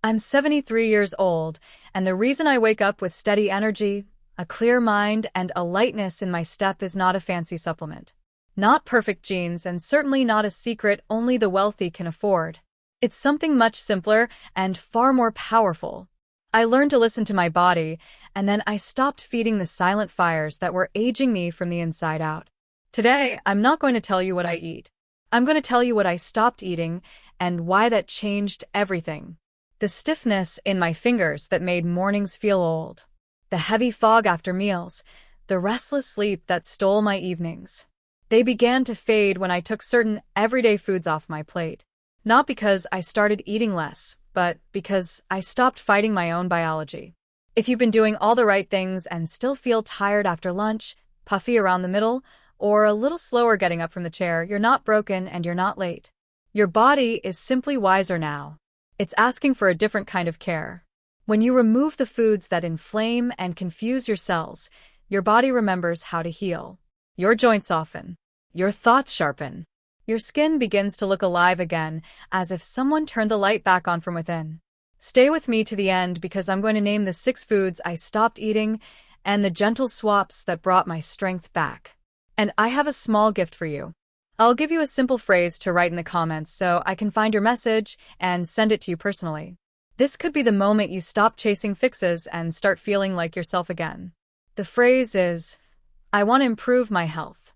I'm 73 years old, and the reason I wake up with steady energy, a clear mind, and a lightness in my step is not a fancy supplement. Not perfect genes, and certainly not a secret only the wealthy can afford. It's something much simpler and far more powerful. I learned to listen to my body, and then I stopped feeding the silent fires that were aging me from the inside out. Today, I'm not going to tell you what I eat. I'm going to tell you what I stopped eating and why that changed everything. The stiffness in my fingers that made mornings feel old. The heavy fog after meals. The restless sleep that stole my evenings. They began to fade when I took certain everyday foods off my plate. Not because I started eating less, but because I stopped fighting my own biology. If you've been doing all the right things and still feel tired after lunch, puffy around the middle, or a little slower getting up from the chair, you're not broken and you're not late. Your body is simply wiser now. It's asking for a different kind of care. When you remove the foods that inflame and confuse your cells, your body remembers how to heal. Your joints soften. Your thoughts sharpen. Your skin begins to look alive again, as if someone turned the light back on from within. Stay with me to the end because I'm going to name the 6 foods I stopped eating and the gentle swaps that brought my strength back. And I have a small gift for you. I'll give you a simple phrase to write in the comments so I can find your message and send it to you personally. This could be the moment you stop chasing fixes and start feeling like yourself again. The phrase is, I want to improve my health.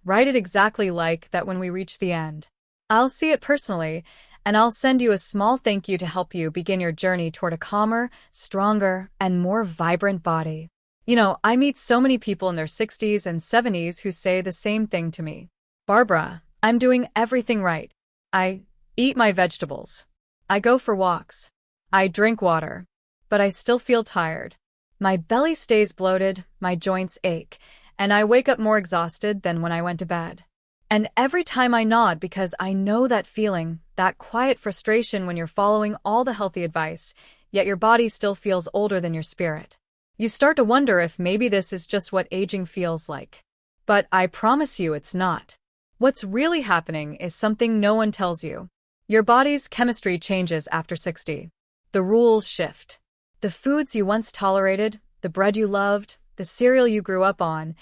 Write it exactly like that when we reach the end. I'll see it personally, and I'll send you a small thank you to help you begin your journey toward a calmer, stronger, and more vibrant body. I meet so many people in their 60s and 70s who say the same thing to me. Barbara, I'm doing everything right. I eat my vegetables. I go for walks. I drink water. But I still feel tired. My belly stays bloated, my joints ache, and I wake up more exhausted than when I went to bed. And every time I nod because I know that feeling, that quiet frustration when you're following all the healthy advice, yet your body still feels older than your spirit. You start to wonder if maybe this is just what aging feels like. But I promise you it's not. What's really happening is something no one tells you. Your body's chemistry changes after 60. The rules shift. The foods you once tolerated, the bread you loved, the cereal you grew up on,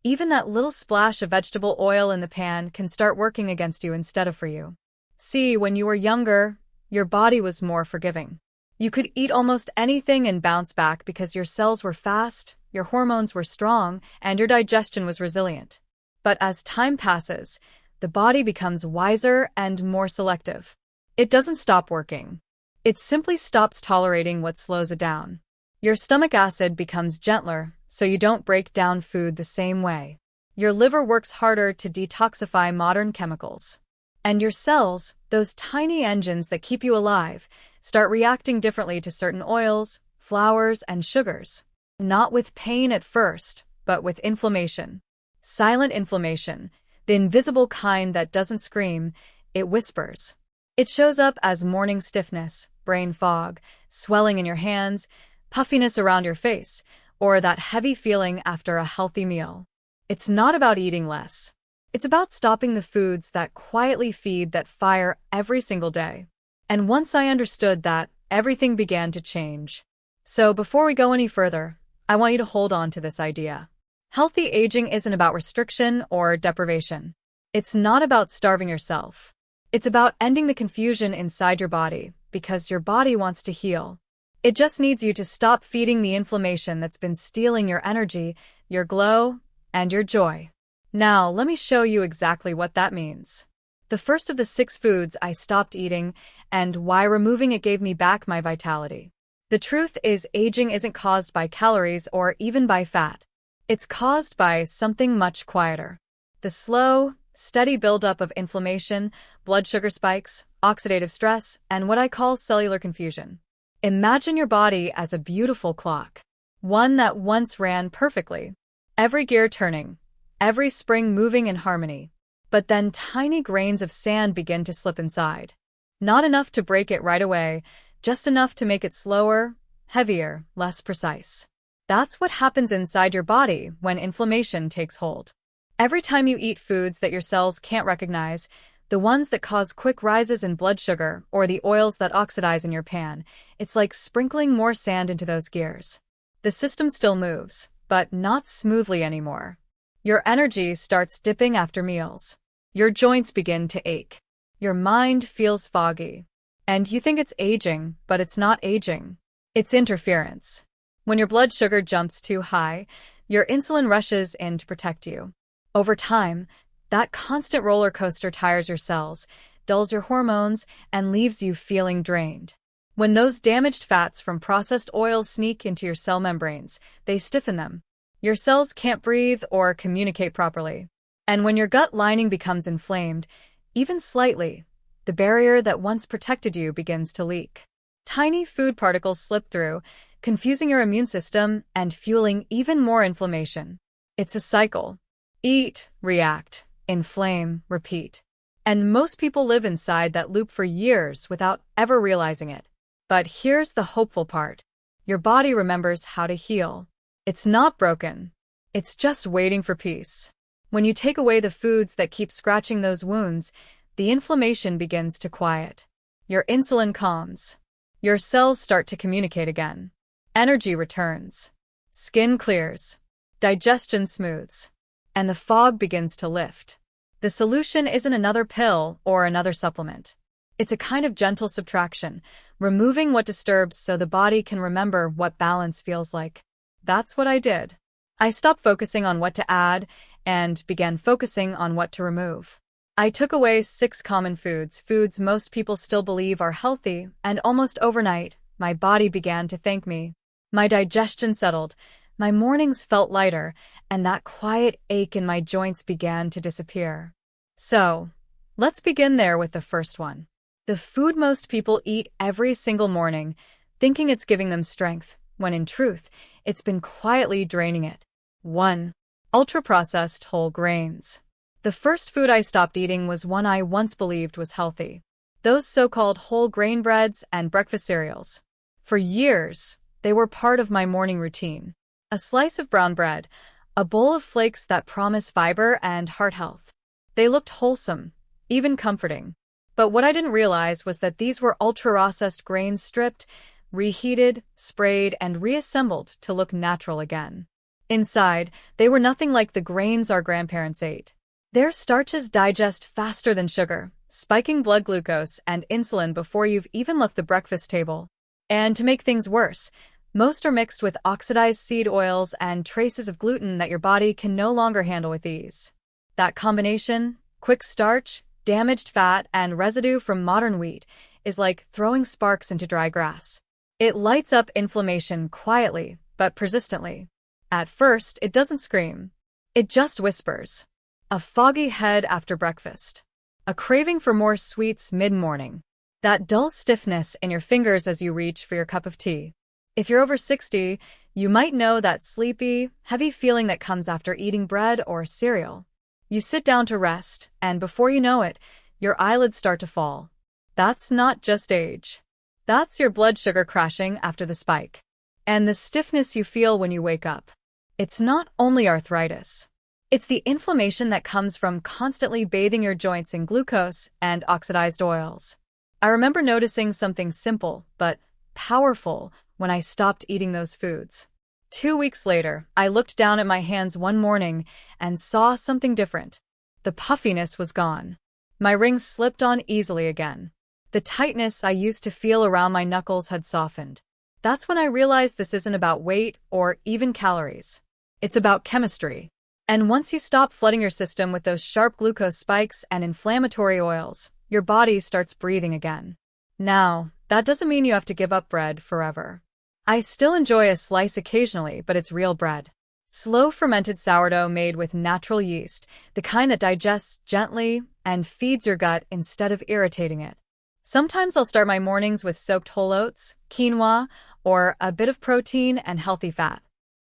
even that little splash of vegetable oil in the pan can start working against you instead of for you. See, when you were younger, your body was more forgiving. You could eat almost anything and bounce back because your cells were fast, your hormones were strong, and your digestion was resilient. But as time passes, the body becomes wiser and more selective. It doesn't stop working. It simply stops tolerating what slows it down. Your stomach acid becomes gentler, so you don't break down food the same way. Your liver works harder to detoxify modern chemicals. And your cells, those tiny engines that keep you alive, start reacting differently to certain oils, flours, and sugars. Not with pain at first, but with inflammation. Silent inflammation, the invisible kind that doesn't scream, it whispers. It shows up as morning stiffness, brain fog, swelling in your hands, puffiness around your face, or that heavy feeling after a healthy meal. It's not about eating less. It's about stopping the foods that quietly feed that fire every single day. And once I understood that, everything began to change. So before we go any further, I want you to hold on to this idea. Healthy aging isn't about restriction or deprivation. It's not about starving yourself. It's about ending the confusion inside your body, because your body wants to heal. It just needs you to stop feeding the inflammation that's been stealing your energy, your glow, and your joy. Now, let me show you exactly what that means. The first of the 6 foods I stopped eating, and why removing it gave me back my vitality. The truth is, aging isn't caused by calories or even by fat. It's caused by something much quieter. The slow, steady buildup of inflammation, blood sugar spikes, oxidative stress, and what I call cellular confusion. Imagine your body as a beautiful clock. One that once ran perfectly. Every gear turning. Every spring moving in harmony. But then tiny grains of sand begin to slip inside. Not enough to break it right away, just enough to make it slower, heavier, less precise. That's what happens inside your body when inflammation takes hold. Every time you eat foods that your cells can't recognize, The ones that cause quick rises in blood sugar or the oils that oxidize in your pan. It's like sprinkling more sand into those gears. The system still moves, but not smoothly anymore. Your energy starts dipping after meals. Your joints begin to ache. Your mind feels foggy. And you think it's aging, but it's not aging. It's interference. When your blood sugar jumps too high, your insulin rushes in to protect you. Over time, that constant roller coaster tires your cells, dulls your hormones, and leaves you feeling drained. When those damaged fats from processed oils sneak into your cell membranes, they stiffen them. Your cells can't breathe or communicate properly. And when your gut lining becomes inflamed, even slightly, the barrier that once protected you begins to leak. Tiny food particles slip through, confusing your immune system and fueling even more inflammation. It's a cycle. Eat, react, inflame, repeat. And most people live inside that loop for years without ever realizing it. But here's the hopeful part. Your body remembers how to heal. It's not broken. It's just waiting for peace. When you take away the foods that keep scratching those wounds, the inflammation begins to quiet. Your insulin calms. Your cells start to communicate again. Energy returns. Skin clears. Digestion smooths. And the fog begins to lift. The solution isn't another pill or another supplement. It's a kind of gentle subtraction, removing what disturbs so the body can remember what balance feels like. That's what I did. I stopped focusing on what to add and began focusing on what to remove. I took away 6 common foods most people still believe are healthy, and almost overnight, my body began to thank me. My digestion settled, my mornings felt lighter, and that quiet ache in my joints began to disappear. So, let's begin there with the first one. The food most people eat every single morning, thinking it's giving them strength, when in truth, it's been quietly draining it. 1. Ultra-processed whole grains. The first food I stopped eating was one I once believed was healthy. Those so-called whole grain breads and breakfast cereals. For years, they were part of my morning routine. A slice of brown bread, a bowl of flakes that promise fiber and heart health. They looked wholesome, even comforting. But what I didn't realize was that these were ultra-processed grains stripped, reheated, sprayed, and reassembled to look natural again. Inside, they were nothing like the grains our grandparents ate. Their starches digest faster than sugar, spiking blood glucose and insulin before you've even left the breakfast table. And to make things worse, most are mixed with oxidized seed oils and traces of gluten that your body can no longer handle with ease. That combination, quick starch, damaged fat, and residue from modern wheat, is like throwing sparks into dry grass. It lights up inflammation quietly, but persistently. At first, it doesn't scream. It just whispers. A foggy head after breakfast. A craving for more sweets mid-morning. That dull stiffness in your fingers as you reach for your cup of tea. If you're over 60, you might know that sleepy, heavy feeling that comes after eating bread or cereal. You sit down to rest, and before you know it, your eyelids start to fall. That's not just age. That's your blood sugar crashing after the spike. And the stiffness you feel when you wake up. It's not only arthritis. It's the inflammation that comes from constantly bathing your joints in glucose and oxidized oils. I remember noticing something simple but powerful when I stopped eating those foods. 2 weeks later, I looked down at my hands one morning and saw something different. The puffiness was gone. My rings slipped on easily again. The tightness I used to feel around my knuckles had softened. That's when I realized this isn't about weight or even calories. It's about chemistry. And once you stop flooding your system with those sharp glucose spikes and inflammatory oils, your body starts breathing again. Now, that doesn't mean you have to give up bread forever. I still enjoy a slice occasionally, but it's real bread. Slow fermented sourdough made with natural yeast, the kind that digests gently and feeds your gut instead of irritating it. Sometimes I'll start my mornings with soaked whole oats, quinoa, or a bit of protein and healthy fat.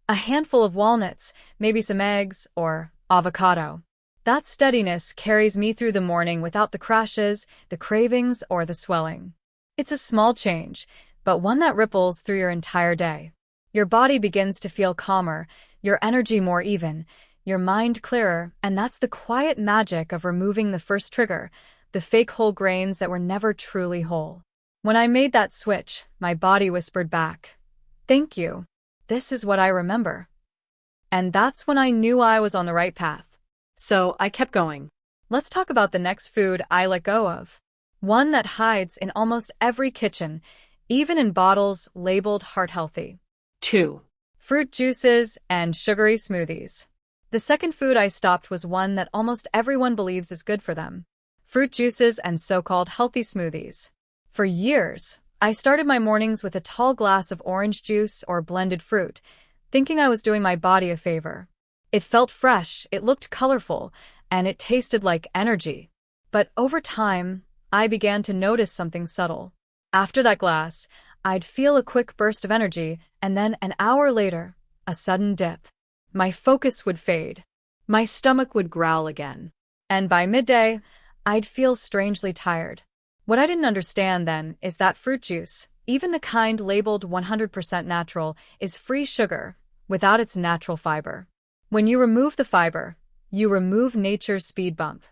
A handful of walnuts, maybe some eggs, or avocado. That steadiness carries me through the morning without the crashes, the cravings, or the swelling. It's a small change, but one that ripples through your entire day. Your body begins to feel calmer, your energy more even, your mind clearer, and that's the quiet magic of removing the first trigger, the fake whole grains that were never truly whole. When I made that switch, my body whispered back, "Thank you. This is what I remember." And that's when I knew I was on the right path. So I kept going. Let's talk about the next food I let go of. One that hides in almost every kitchen, even in bottles labeled heart healthy. 2. Fruit juices and sugary smoothies. The second food I stopped was one that almost everyone believes is good for them. Fruit juices and so-called healthy smoothies. For years, I started my mornings with a tall glass of orange juice or blended fruit, thinking I was doing my body a favor. It felt fresh, it looked colorful, and it tasted like energy. But over time, I began to notice something subtle. After that glass, I'd feel a quick burst of energy, and then an hour later, a sudden dip. My focus would fade. My stomach would growl again. And by midday, I'd feel strangely tired. What I didn't understand then is that fruit juice, even the kind labeled 100% natural, is free sugar without its natural fiber. When you remove the fiber, you remove nature's speed bump.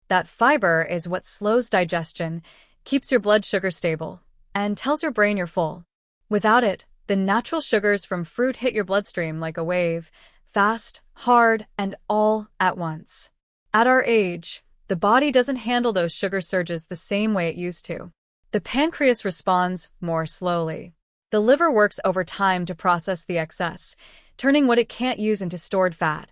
That fiber is what slows digestion, keeps your blood sugar stable, and tells your brain you're full. Without it, the natural sugars from fruit hit your bloodstream like a wave, fast, hard, and all at once. At our age, the body doesn't handle those sugar surges the same way it used to. The pancreas responds more slowly. The liver works over time to process the excess, turning what it can't use into stored fat,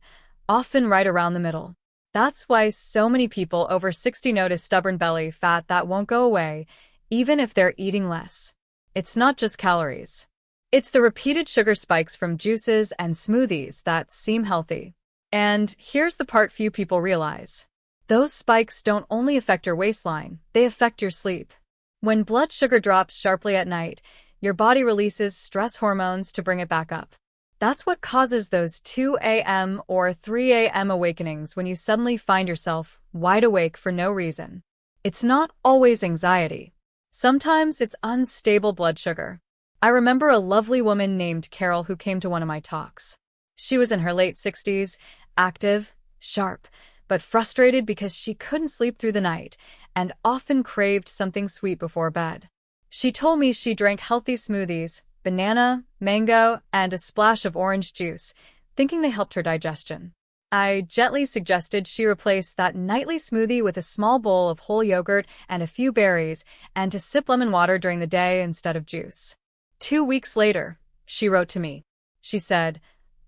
often right around the middle. That's why so many people over 60 notice stubborn belly fat that won't go away, even if they're eating less. It's not just calories. It's the repeated sugar spikes from juices and smoothies that seem healthy. And here's the part few people realize. Those spikes don't only affect your waistline, they affect your sleep. When blood sugar drops sharply at night, your body releases stress hormones to bring it back up. That's what causes those 2 a.m. or 3 a.m. awakenings when you suddenly find yourself wide awake for no reason. It's not always anxiety. Sometimes it's unstable blood sugar. I remember a lovely woman named Carol who came to one of my talks. She was in her late 60s, active, sharp, but frustrated because she couldn't sleep through the night and often craved something sweet before bed. She told me she drank healthy smoothies, banana, mango, and a splash of orange juice, thinking they helped her digestion. I gently suggested she replace that nightly smoothie with a small bowl of whole yogurt and a few berries, and to sip lemon water during the day instead of juice. 2 weeks later, she wrote to me. She said,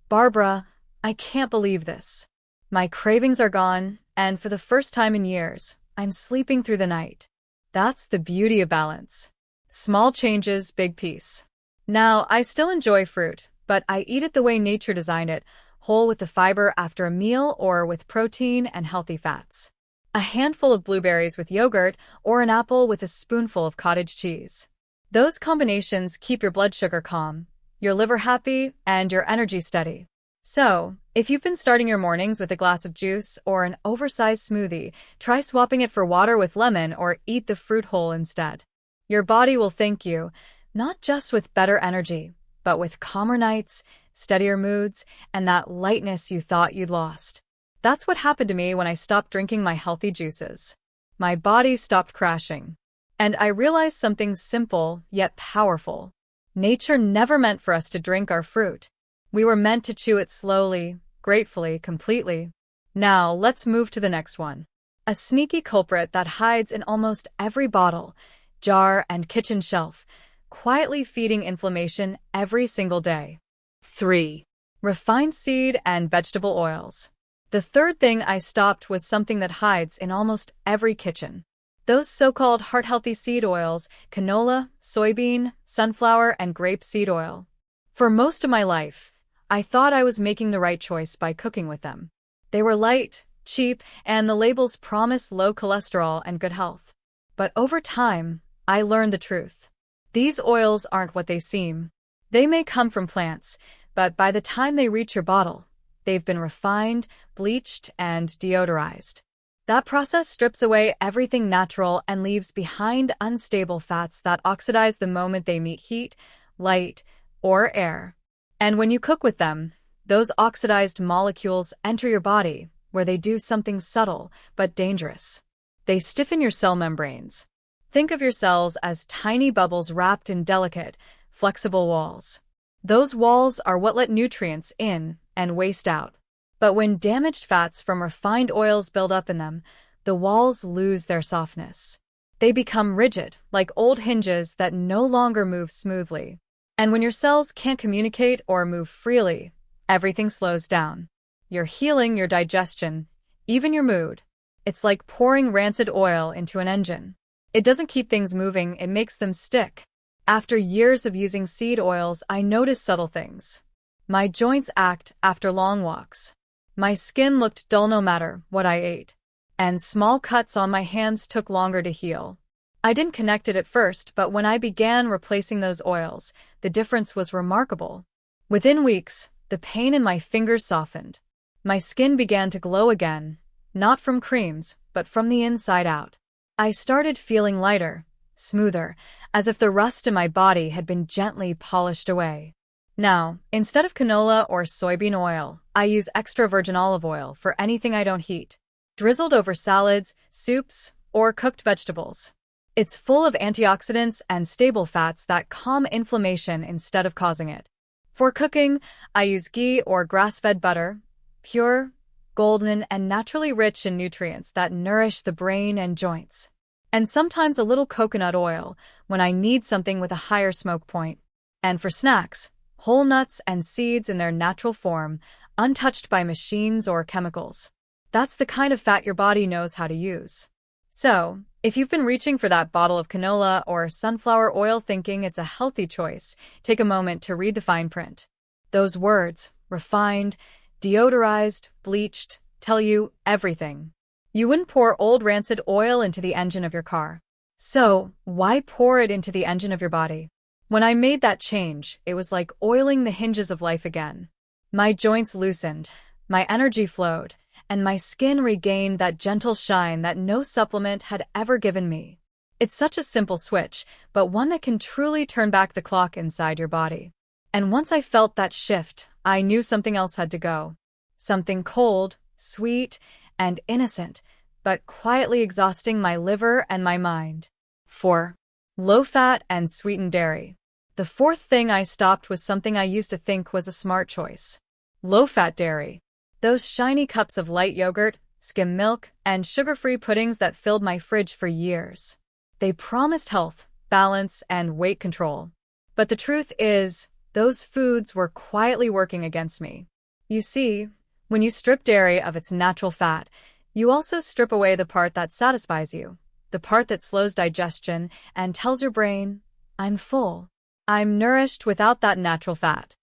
"Barbara, I can't believe this. My cravings are gone, and for the first time in years, I'm sleeping through the night." That's the beauty of balance. Small changes, big peace. Now, I still enjoy fruit, but I eat it the way nature designed it, whole with the fiber after a meal or with protein and healthy fats. A handful of blueberries with yogurt or an apple with a spoonful of cottage cheese. Those combinations keep your blood sugar calm, your liver happy, and your energy steady. So, if you've been starting your mornings with a glass of juice or an oversized smoothie, try swapping it for water with lemon or eat the fruit whole instead. Your body will thank you, not just with better energy, but with calmer nights, steadier moods, and that lightness you thought you'd lost. That's what happened to me when I stopped drinking my healthy juices. My body stopped crashing. And I realized something simple yet powerful. Nature never meant for us to drink our fruit. We were meant to chew it slowly, gratefully, completely. Now, let's move to the next one. A sneaky culprit that hides in almost every bottle, jar, and kitchen shelf, quietly feeding inflammation every single day. 3. Refined seed and vegetable oils. The third thing I stopped was something that hides in almost every kitchen. Those so-called heart-healthy seed oils, canola, soybean, sunflower, and grapeseed oil. For most of my life, I thought I was making the right choice by cooking with them. They were light, cheap, and the labels promised low cholesterol and good health. But over time, I learned the truth. These oils aren't what they seem. They may come from plants, but by the time they reach your bottle, they've been refined, bleached, and deodorized. That process strips away everything natural and leaves behind unstable fats that oxidize the moment they meet heat, light, or air. And when you cook with them, those oxidized molecules enter your body, where they do something subtle but dangerous. They stiffen your cell membranes. Think of your cells as tiny bubbles wrapped in delicate, flexible walls. Those walls are what let nutrients in and waste out. But when damaged fats from refined oils build up in them, the walls lose their softness. They become rigid, like old hinges that no longer move smoothly. And when your cells can't communicate or move freely, everything slows down. Your healing, your digestion, even your mood. It's like pouring rancid oil into an engine. It doesn't keep things moving, it makes them stick. After years of using seed oils, I noticed subtle things. My joints ached after long walks. My skin looked dull no matter what I ate. And small cuts on my hands took longer to heal. I didn't connect it at first, but when I began replacing those oils, the difference was remarkable. Within weeks, the pain in my fingers softened. My skin began to glow again, not from creams, but from the inside out. I started feeling lighter, smoother, as if the rust in my body had been gently polished away. Now, instead of canola or soybean oil, I use extra virgin olive oil for anything I don't heat, drizzled over salads, soups, or cooked vegetables. It's full of antioxidants and stable fats that calm inflammation instead of causing it. For cooking, I use ghee or grass-fed butter, pure, golden, and naturally rich in nutrients that nourish the brain and joints. And sometimes a little coconut oil when I need something with a higher smoke point. And for snacks, whole nuts and seeds in their natural form, untouched by machines or chemicals. That's the kind of fat your body knows how to use. So, if you've been reaching for that bottle of canola or sunflower oil thinking it's a healthy choice, take a moment to read the fine print. Those words, refined, deodorized, bleached, tell you everything. You wouldn't pour old rancid oil into the engine of your car. So, why pour it into the engine of your body? When I made that change, it was like oiling the hinges of life again. My joints loosened, my energy flowed, and my skin regained that gentle shine that no supplement had ever given me. It's such a simple switch, but one that can truly turn back the clock inside your body. And once I felt that shift, I knew something else had to go. Something cold, sweet, and innocent, but quietly exhausting my liver and my mind. 4. Low-fat and sweetened dairy. The fourth thing I stopped was something I used to think was a smart choice. Low-fat dairy. Those shiny cups of light yogurt, skim milk, and sugar-free puddings that filled my fridge for years. They promised health, balance, and weight control. But the truth is, those foods were quietly working against me. You see, when you strip dairy of its natural fat, you also strip away the part that satisfies you, the part that slows digestion and tells your brain, I'm full. I'm nourished without that natural fat.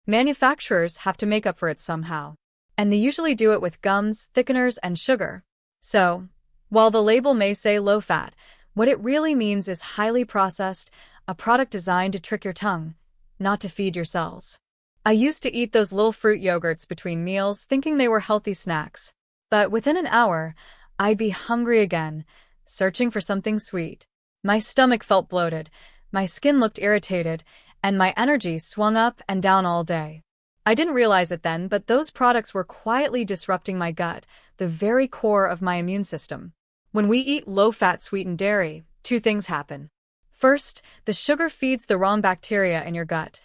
Manufacturers have to make up for it somehow. And they usually do it with gums, thickeners, and sugar. So, while the label may say low-fat, what it really means is highly processed, a product designed to trick your tongue, not to feed your cells. I used to eat those little fruit yogurts between meals thinking they were healthy snacks. But within an hour, I'd be hungry again, searching for something sweet. My stomach felt bloated, my skin looked irritated, and my energy swung up and down all day. I didn't realize it then, but those products were quietly disrupting my gut, the very core of my immune system. When we eat low-fat sweetened dairy, two things happen. First, the sugar feeds the wrong bacteria in your gut,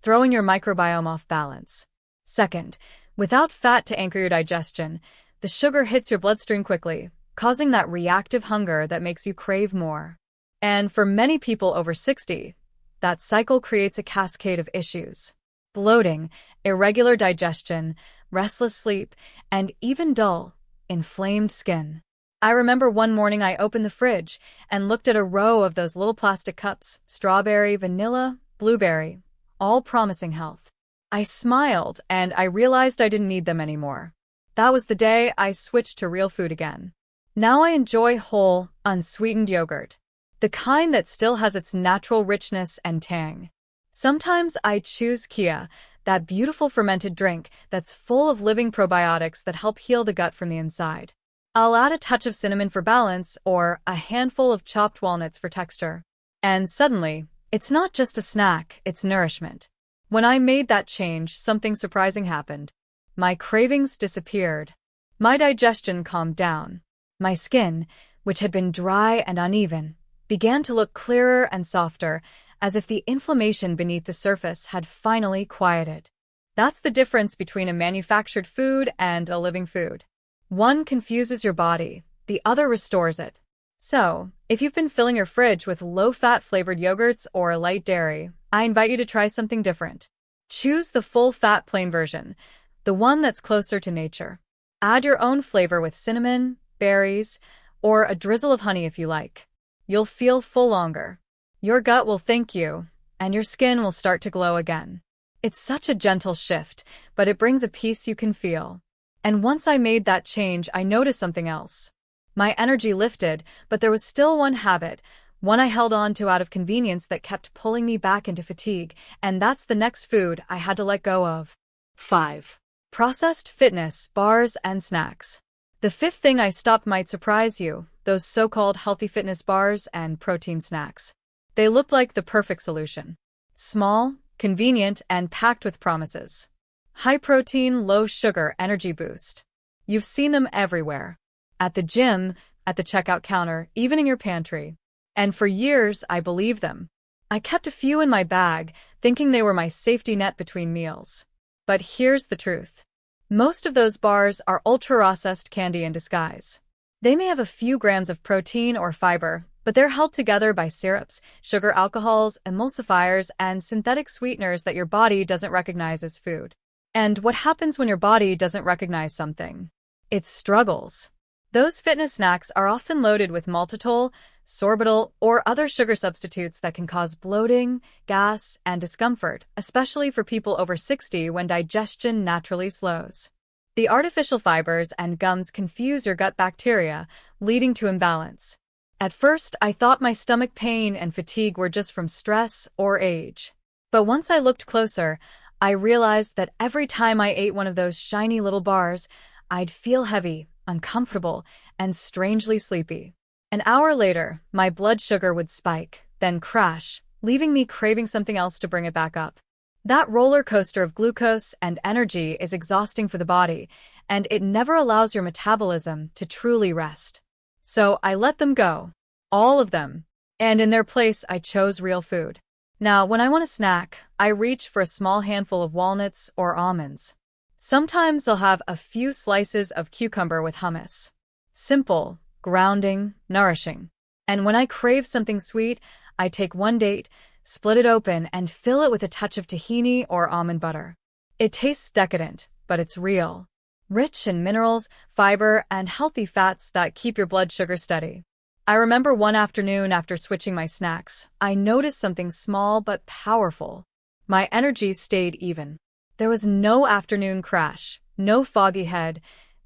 throwing your microbiome off balance. Second, without fat to anchor your digestion, the sugar hits your bloodstream quickly, causing that reactive hunger that makes you crave more. And for many people over 60, that cycle creates a cascade of issues. Bloating, irregular digestion, restless sleep, and even dull, inflamed skin. I remember one morning I opened the fridge and looked at a row of those little plastic cups, strawberry, vanilla, blueberry, all promising health. I smiled and I realized I didn't need them anymore. That was the day I switched to real food again. Now I enjoy whole, unsweetened yogurt, the kind that still has its natural richness and tang. Sometimes I choose Kia, that beautiful fermented drink that's full of living probiotics that help heal the gut from the inside. I'll add a touch of cinnamon for balance or a handful of chopped walnuts for texture. And suddenly, it's not just a snack, it's nourishment. When I made that change, something surprising happened. My cravings disappeared. My digestion calmed down. My skin, which had been dry and uneven, began to look clearer and softer, as if the inflammation beneath the surface had finally quieted. That's the difference between a manufactured food and a living food. One confuses your body, the other restores it. So, if you've been filling your fridge with low-fat flavored yogurts or light dairy, I invite you to try something different. Choose the full-fat plain version, the one that's closer to nature. Add your own flavor with cinnamon, berries, or a drizzle of honey if you like. You'll feel full longer. Your gut will thank you, and your skin will start to glow again. It's such a gentle shift, but it brings a peace you can feel. And once I made that change, I noticed something else. My energy lifted, but there was still one habit, one I held on to out of convenience that kept pulling me back into fatigue, and that's the next food I had to let go of. 5. Processed fitness, bars, and snacks. The fifth thing I stopped might surprise you, those so-called healthy fitness bars and protein snacks. They looked like the perfect solution. Small, convenient, and packed with promises. High protein, low sugar energy boost. You've seen them everywhere. At the gym, at the checkout counter, even in your pantry. And for years, I believed them. I kept a few in my bag, thinking they were my safety net between meals. But here's the truth. Most of those bars are ultra-processed candy in disguise. They may have a few grams of protein or fiber, but they're held together by syrups, sugar alcohols, emulsifiers, and synthetic sweeteners that your body doesn't recognize as food. And what happens when your body doesn't recognize something? It struggles. Those fitness snacks are often loaded with maltitol, sorbitol, or other sugar substitutes that can cause bloating, gas, and discomfort, especially for people over 60 when digestion naturally slows. The artificial fibers and gums confuse your gut bacteria, leading to imbalance. At first, I thought my stomach pain and fatigue were just from stress or age. But once I looked closer, I realized that every time I ate one of those shiny little bars, I'd feel heavy, uncomfortable, and strangely sleepy. An hour later, my blood sugar would spike, then crash, leaving me craving something else to bring it back up. That roller coaster of glucose and energy is exhausting for the body, and it never allows your metabolism to truly rest. So I let them go. All of them. And in their place, I chose real food. Now, when I want a snack, I reach for a small handful of walnuts or almonds. Sometimes I'll have a few slices of cucumber with hummus. Simple, grounding, nourishing. And when I crave something sweet, I take one date, split it open, and fill it with a touch of tahini or almond butter. It tastes decadent, but it's real. Rich in minerals, fiber, and healthy fats that keep your blood sugar steady. I remember one afternoon after switching my snacks, I noticed something small but powerful. My energy stayed even. There was no afternoon crash, no foggy head,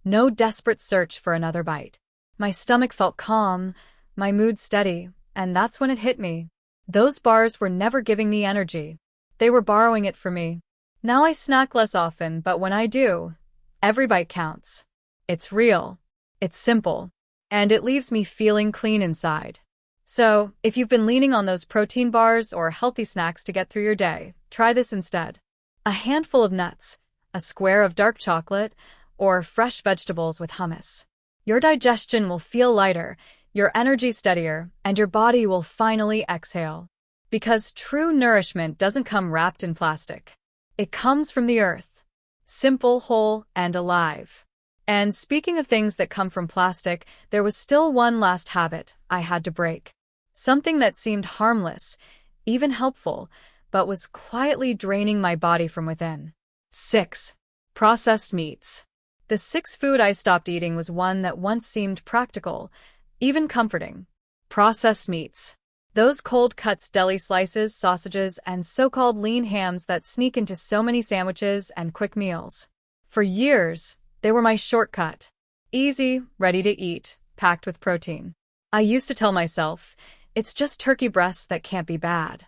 no desperate search for another bite. My stomach felt calm, my mood steady, and that's when it hit me. Those bars were never giving me energy. They were borrowing it from me. Now I snack less often, but when I do, every bite counts. It's real. It's simple. And it leaves me feeling clean inside. So, if you've been leaning on those protein bars or healthy snacks to get through your day, try this instead. A handful of nuts, a square of dark chocolate, or fresh vegetables with hummus. Your digestion will feel lighter, your energy steadier, and your body will finally exhale. Because true nourishment doesn't come wrapped in plastic. It comes from the earth. Simple, whole, and alive. And speaking of things that come from plastic, there was still one last habit I had to break. Something that seemed harmless, even helpful, but was quietly draining my body from within. 6. Processed meats. The sixth food I stopped eating was one that once seemed practical, even comforting. Processed meats. Those cold cuts, deli slices, sausages, and so-called lean hams that sneak into so many sandwiches and quick meals. For years, they were my shortcut. Easy, ready to eat, packed with protein. I used to tell myself, it's just turkey breasts that can't be bad.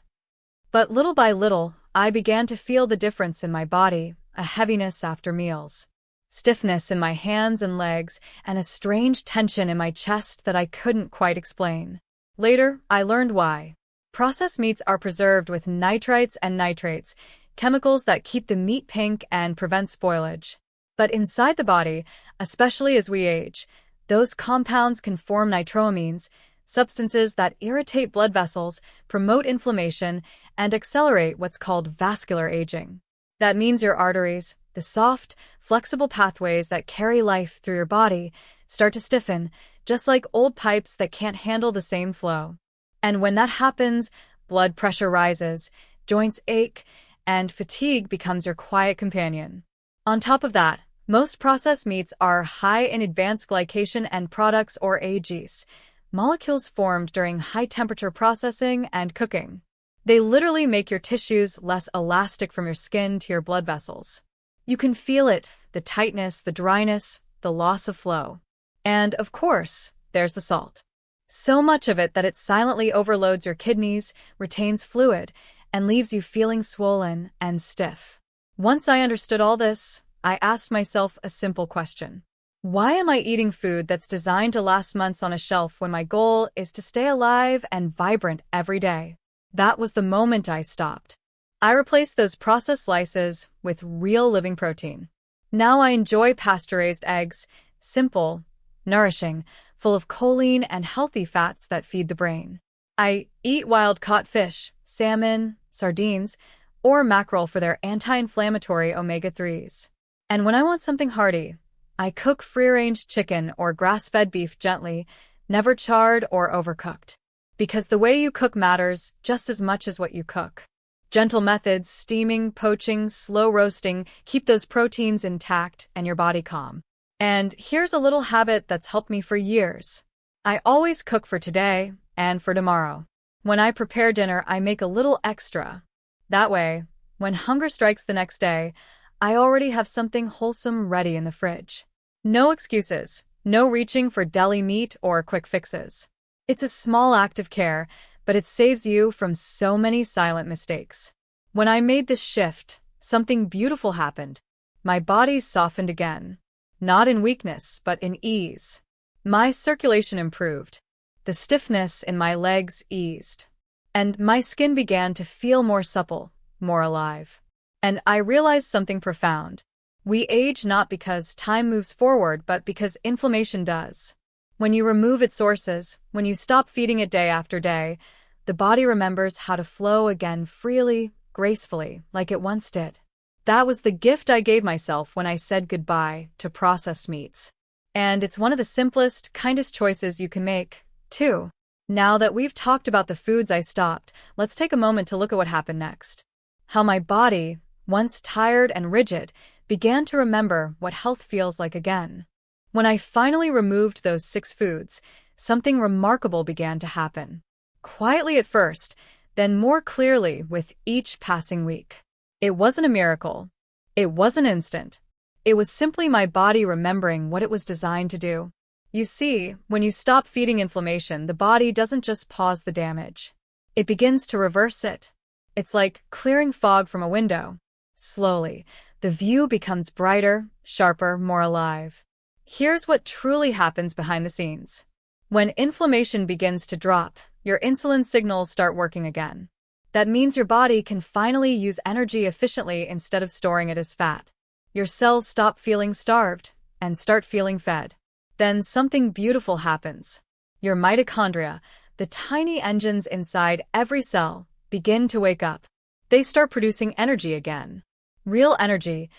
But little by little, I began to feel the difference in my body, a heaviness after meals. Stiffness in my hands and legs, and a strange tension in my chest that I couldn't quite explain. Later, I learned why. Processed meats are preserved with nitrites and nitrates, chemicals that keep the meat pink and prevent spoilage. But inside the body, especially as we age, Those compounds can form nitroamines, substances that irritate blood vessels, promote inflammation, and accelerate what's called vascular aging. That means your arteries, the soft, flexible pathways that carry life through your body, start to stiffen, just like old pipes that can't handle the same flow. And when that happens, blood pressure rises, joints ache, and fatigue becomes your quiet companion. On top of that, most processed meats are high in advanced glycation end products or AGEs, molecules formed during high-temperature processing and cooking. They literally make your tissues less elastic from your skin to your blood vessels. You can feel it, the tightness, the dryness, the loss of flow. And, of course, there's the salt. So much of it that it silently overloads your kidneys, retains fluid, and leaves you feeling swollen and stiff. Once I understood all this, I asked myself a simple question. Why am I eating food that's designed to last months on a shelf when my goal is to stay alive and vibrant every day? That was the moment I stopped. I replaced those processed slices with real living protein. Now I enjoy pasture-raised eggs, simple, nourishing, full of choline and healthy fats that feed the brain. I eat wild-caught fish, salmon, sardines, or mackerel for their anti-inflammatory omega-3s. And when I want something hearty, I cook free-range chicken or grass-fed beef gently, never charred or overcooked. Because the way you cook matters just as much as what you cook. Gentle methods, steaming, poaching, slow roasting, keep those proteins intact and your body calm. And here's a little habit that's helped me for years. I always cook for today and for tomorrow. When I prepare dinner, I make a little extra. That way, when hunger strikes the next day, I already have something wholesome ready in the fridge. No excuses, no reaching for deli meat or quick fixes. It's a small act of care, but it saves you from so many silent mistakes. When I made this shift, something beautiful happened. My body softened again. Not in weakness, but in ease. My circulation improved. The stiffness in my legs eased. And my skin began to feel more supple, more alive. And I realized something profound. We age not because time moves forward, but because inflammation does. When you remove its sources, when you stop feeding it day after day, the body remembers how to flow again freely, gracefully, like it once did. That was the gift I gave myself when I said goodbye to processed meats. And it's one of the simplest, kindest choices you can make, too. Now that we've talked about the foods I stopped, let's take a moment to look at what happened next. How my body, once tired and rigid, began to remember what health feels like again. When I finally removed those 6 foods, something remarkable began to happen. Quietly at first, then more clearly with each passing week. It wasn't a miracle. It wasn't instant. It was simply my body remembering what it was designed to do. You see, when you stop feeding inflammation, the body doesn't just pause the damage. It begins to reverse it. It's like clearing fog from a window. Slowly, the view becomes brighter, sharper, more alive. Here's what truly happens behind the scenes. When inflammation begins to drop, your insulin signals start working again. That means your body can finally use energy efficiently instead of storing it as fat. Your cells stop feeling starved and start feeling fed. Then something beautiful happens. Your mitochondria, the tiny engines inside every cell, begin to wake up. They start producing energy again. Real energy,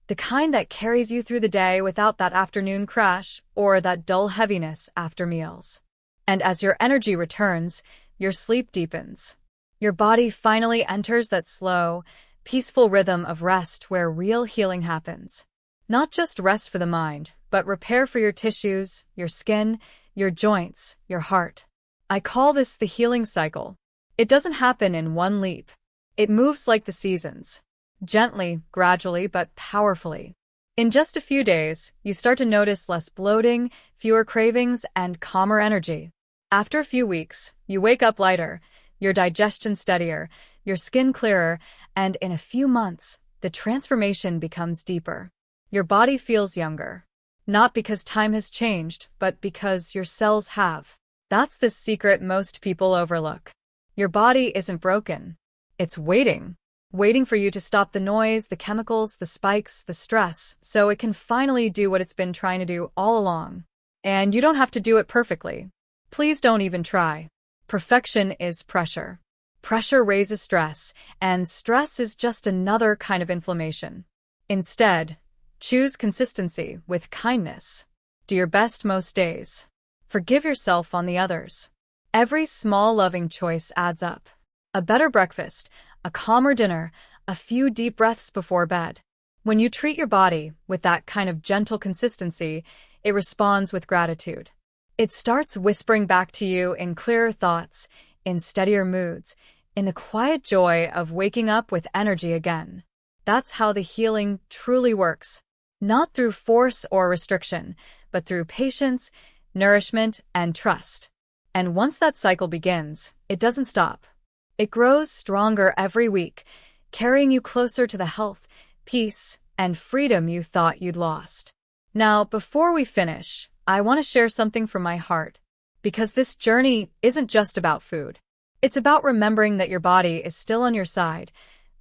the kind that carries you through the day without that afternoon crash or that dull heaviness after meals. And as your energy returns, your sleep deepens. Your body finally enters that slow, peaceful rhythm of rest where real healing happens. Not just rest for the mind, but repair for your tissues, your skin, your joints, your heart. I call this the healing cycle. It doesn't happen in one leap. It moves like the seasons. Gently, gradually, but powerfully. In just a few days, you start to notice less bloating, fewer cravings, and calmer energy. After a few weeks, you wake up lighter, your digestion steadier, your skin clearer, and in a few months, the transformation becomes deeper. Your body feels younger. Not because time has changed, but because your cells have. That's the secret most people overlook. Your body isn't broken. It's waiting. Waiting for you to stop the noise, the chemicals, the spikes, the stress, so it can finally do what it's been trying to do all along. And you don't have to do it perfectly. Please don't even try. Perfection is pressure. Pressure raises stress, and stress is just another kind of inflammation. Instead, choose consistency with kindness. Do your best most days. Forgive yourself on the others. Every small loving choice adds up. A better breakfast, a calmer dinner, a few deep breaths before bed. When you treat your body with that kind of gentle consistency, it responds with gratitude. It starts whispering back to you in clearer thoughts, in steadier moods, in the quiet joy of waking up with energy again. That's how the healing truly works. Not through force or restriction, but through patience, nourishment, and trust. And once that cycle begins, it doesn't stop. It grows stronger every week, carrying you closer to the health, peace, and freedom you thought you'd lost. Now, before we finish, I want to share something from my heart, because this journey isn't just about food. It's about remembering that your body is still on your side,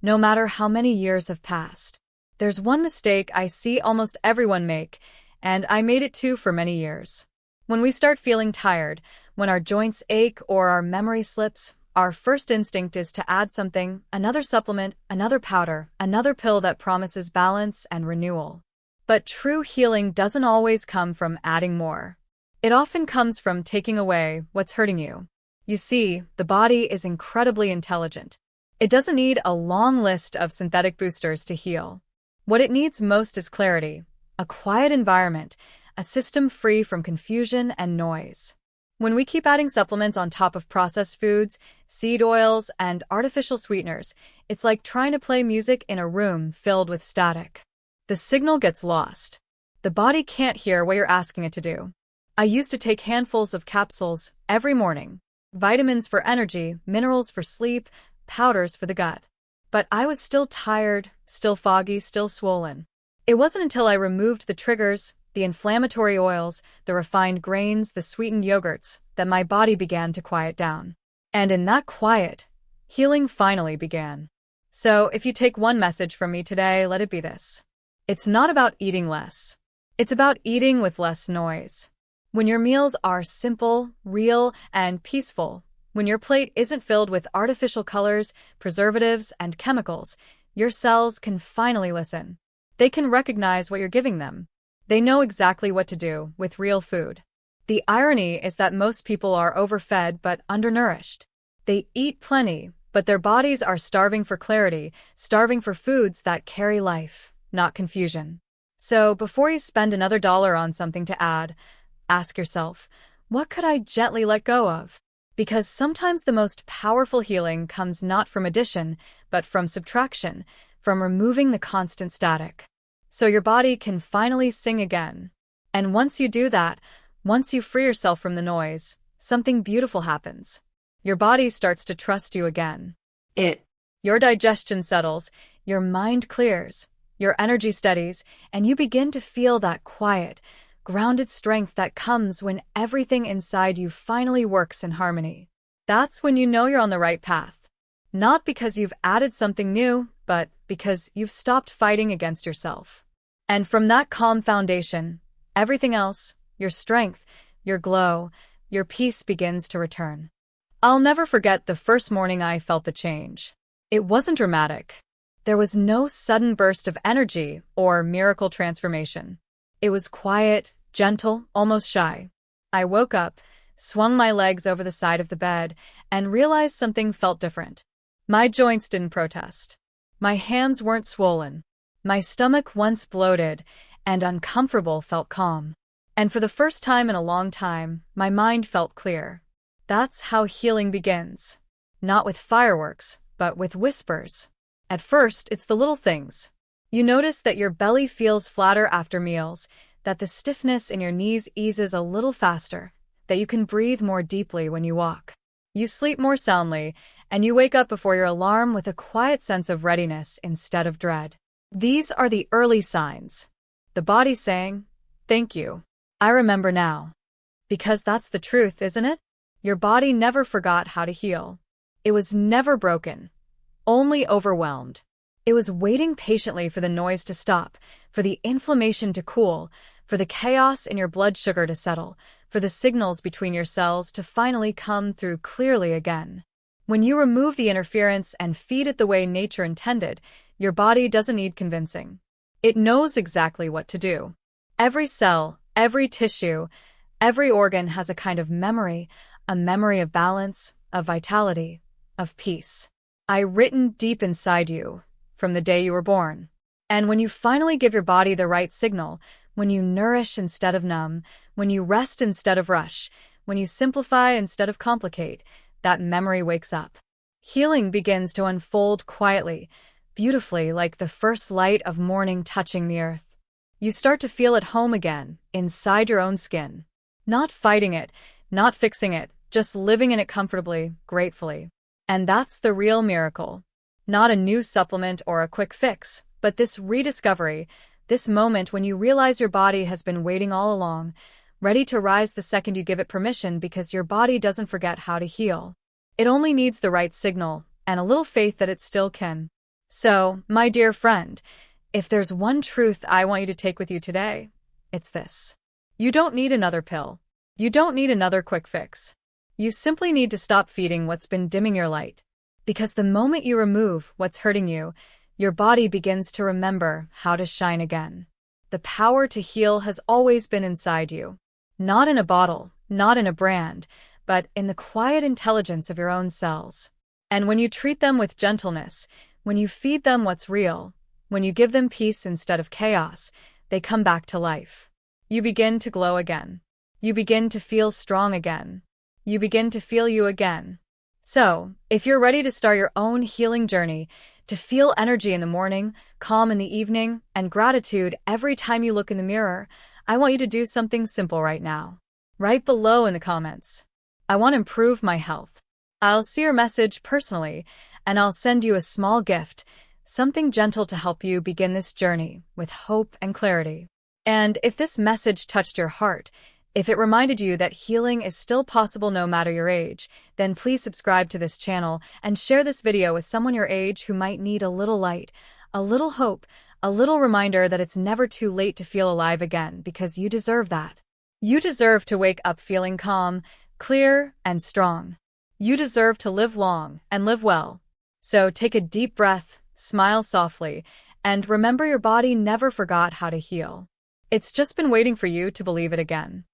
no matter how many years have passed. There's one mistake I see almost everyone make, and I made it too for many years. When we start feeling tired, when our joints ache or our memory slips, our first instinct is to add something, another supplement, another powder, another pill that promises balance and renewal. But true healing doesn't always come from adding more. It often comes from taking away what's hurting you. You see, the body is incredibly intelligent. It doesn't need a long list of synthetic boosters to heal. What it needs most is clarity, a quiet environment, a system free from confusion and noise. When we keep adding supplements on top of processed foods, seed oils, and artificial sweeteners, it's like trying to play music in a room filled with static. The signal gets lost. The body can't hear what you're asking it to do. I used to take handfuls of capsules every morning. Vitamins for energy, minerals for sleep, powders for the gut. But I was still tired, still foggy, still swollen. It wasn't until I removed the triggers, the inflammatory oils, the refined grains, the sweetened yogurts, that my body began to quiet down. And in that quiet, healing finally began. So if you take one message from me today, let it be this. It's not about eating less. It's about eating with less noise. When your meals are simple, real, and peaceful, when your plate isn't filled with artificial colors, preservatives, and chemicals, your cells can finally listen. They can recognize what you're giving them. They know exactly what to do with real food. The irony is that most people are overfed but undernourished. They eat plenty, but their bodies are starving for clarity, starving for foods that carry life, not confusion. So before you spend another dollar on something to add, ask yourself, what could I gently let go of? Because sometimes the most powerful healing comes not from addition, but from subtraction, from removing the constant static. So your body can finally sing again. And once you do that, once you free yourself from the noise, something beautiful happens. Your body starts to trust you again. Your digestion settles, your mind clears, your energy steadies, and you begin to feel that quiet, grounded strength that comes when everything inside you finally works in harmony. That's when you know you're on the right path. Not because you've added something new, but because you've stopped fighting against yourself. And from that calm foundation, everything else, your strength, your glow, your peace begins to return. I'll never forget the first morning I felt the change. It wasn't dramatic. There was no sudden burst of energy or miracle transformation. It was quiet, gentle, almost shy. I woke up, swung my legs over the side of the bed, and realized something felt different. My joints didn't protest. My hands weren't swollen. My stomach, once bloated and uncomfortable, felt calm. And for the first time in a long time, my mind felt clear. That's how healing begins. Not with fireworks, but with whispers. At first, it's the little things. You notice that your belly feels flatter after meals, that the stiffness in your knees eases a little faster, that you can breathe more deeply when you walk. You sleep more soundly, and you wake up before your alarm with a quiet sense of readiness instead of dread. These are the early signs. The body saying, "Thank you. I remember now." Because that's the truth, isn't it? Your body never forgot how to heal. It was never broken, only overwhelmed. It was waiting patiently for the noise to stop, for the inflammation to cool, for the chaos in your blood sugar to settle, for the signals between your cells to finally come through clearly again. When you remove the interference and feed it the way nature intended, your body doesn't need convincing. It knows exactly what to do. Every cell, every tissue, every organ has a kind of memory, a memory of balance, of vitality, of peace. Written deep inside you, from the day you were born. And when you finally give your body the right signal, when you nourish instead of numb, when you rest instead of rush, when you simplify instead of complicate, that memory wakes up. Healing begins to unfold quietly, beautifully, like the first light of morning touching the earth. You start to feel at home again, inside your own skin. Not fighting it, not fixing it, just living in it comfortably, gratefully. And that's the real miracle. Not a new supplement or a quick fix, but this rediscovery, this moment when you realize your body has been waiting all along, ready to rise the second you give it permission, because your body doesn't forget how to heal. It only needs the right signal and a little faith that it still can. So, my dear friend, if there's one truth I want you to take with you today, it's this. You don't need another pill. You don't need another quick fix. You simply need to stop feeding what's been dimming your light. Because the moment you remove what's hurting you, your body begins to remember how to shine again. The power to heal has always been inside you. Not in a bottle, not in a brand, but in the quiet intelligence of your own cells. And when you treat them with gentleness, when you feed them what's real, when you give them peace instead of chaos, they come back to life. You begin to glow again. You begin to feel strong again. You begin to feel you again. So, if you're ready to start your own healing journey, to feel energy in the morning, calm in the evening, and gratitude every time you look in the mirror, I want you to do something simple right now. Write below in the comments, I want to improve my health. I'll see your message personally, and I'll send you a small gift, something gentle to help you begin this journey with hope and clarity. And if this message touched your heart, if it reminded you that healing is still possible no matter your age, then please subscribe to this channel and share this video with someone your age who might need a little light, a little hope, a little reminder that it's never too late to feel alive again, because you deserve that. You deserve to wake up feeling calm, clear, and strong. You deserve to live long and live well. So take a deep breath, smile softly, and remember your body never forgot how to heal. It's just been waiting for you to believe it again.